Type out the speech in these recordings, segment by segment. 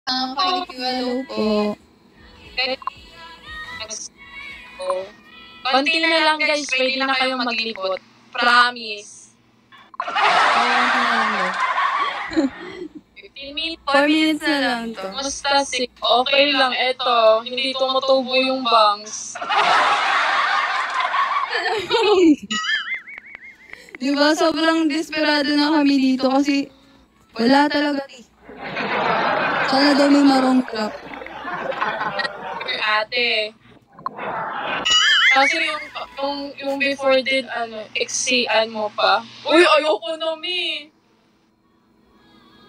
Thank you, hello po. Konti na lang guys, pwede na kayong maglibot. Promise. 4 minutes na lang to. Musta si? Okay lang, eto. Hindi tumutubo yung bangs. Diba, sobrang desperado na kami dito kasi wala talaga eh. Sana daw may marong trap. Ate. Kasi yung before din, exian mo pa. Uy, ayoko na, mi.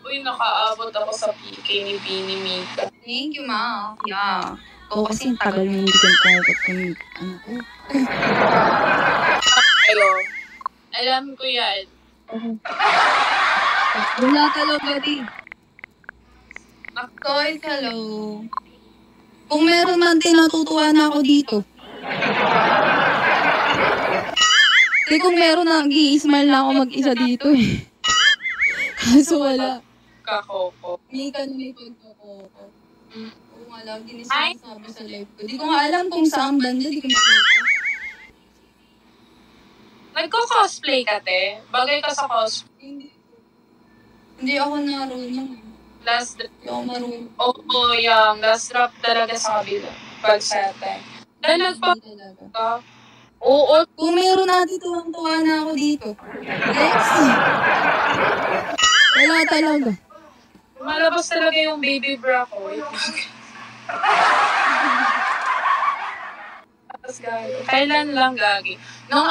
Uy, nakaabot ako sa PK ni Bini Mika. Thank you, ma. Yeah. Oo, kasi tagal mo hindi ka pagod kami. Ano ko? Ayo. Alam ko yan. Wala talaga di. Toys, hello. Kung meron man tinatutuwa na ako dito. Kasi kung meron na, nag-i-smile na ako mag-isa dito eh. Kaso wala. Kakoko. Hindi ka na may pagkakoko. Oo nga lang, hindi sinasabi sa live ko. Di ko nga alam kung saan banda, di ko makita. Nagko-cosplay ka, te? Bagay ka sa cosplay. Hindi ako narunong. Last drop. Hindi ako marunong. Oo, yung last drop talaga sa kabila. Pag sa time. Dahil nagpa... Oo. Kung meron natin tuwang-tuwa na ako dito. Next. Wala talaga. Malabas talaga yung baby bra ko. Kailan lang gagi? Nung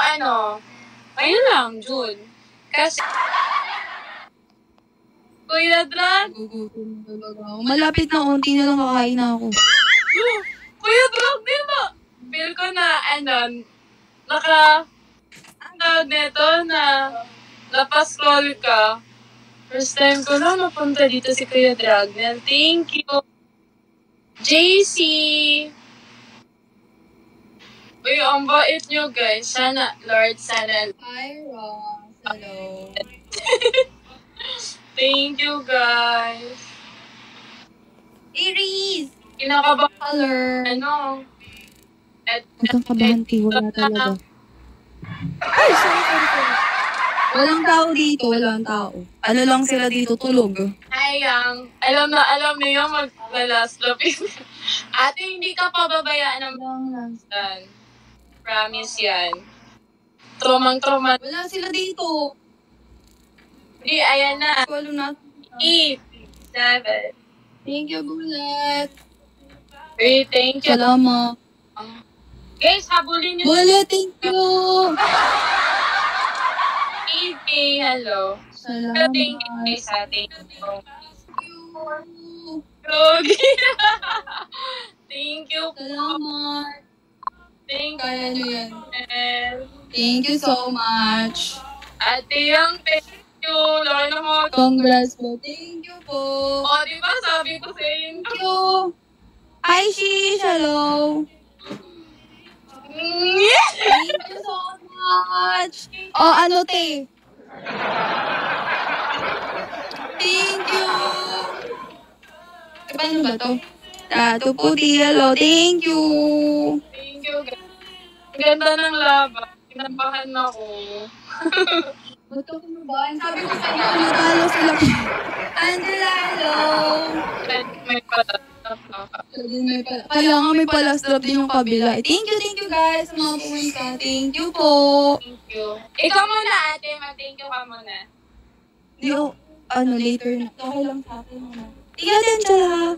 ngayon lang, June. Kasi, Kuya Drag, Gugutom talaga ako. Malapit na konti na lang kakain na ako. Kuya Drag, di ba? Feel ko na, napascroll ka. First time ko na napunta dito si Kuya Dragnel. Thank you. JC. Uy, ang bait nyo guys. Sana, Lord, sana. Hi, Ross. Hello. Thank you guys. Iris! Kinakabahan. Color. Nagkakabahan, wala talaga. Ay, sorry. Walang tao dito, walang tao. Ano lang sila dito, tulog. Ayang, alam niyo mag-last drop. Ate, hindi ka pababayaan ng dan. Promise yan. Tromang-troma. Wala sila dito. Hindi, ayan na. Walo na. 8, 7. Thank you, Bulat. Thank you. Salamat. Guys, habulin niyo. Bulat, thank you. Easy, hello. Salamat. Thank you guys sa ating. Thank you. Salamat. Thank Kaya nyo yan. you. Thank you so much. Ate Yang, thank you. Laki na mga. Congrats po. Thank you po. O, diba sabi ko sa inyo? Thank you. Hi, Shish. Hello. Thank you so much. Oh, ano, te? Thank you. Paano ba to? Tato puti. Hello. Thank you. Thank you, guys. Ang ganda ng laban. Pinabahan ako. Ba't ako nabahan? Sabi ko sa inyo, natalo sila. Angela, hello. May pala. Kaya nga may palas drop din yung kabila. Thank you guys sa mga pumunta. Thank you po. Thank you. Ikaw muna, ate. Mag-thank you ka muna. Di, later na. Okay lang sa akin. Tingnan din siya.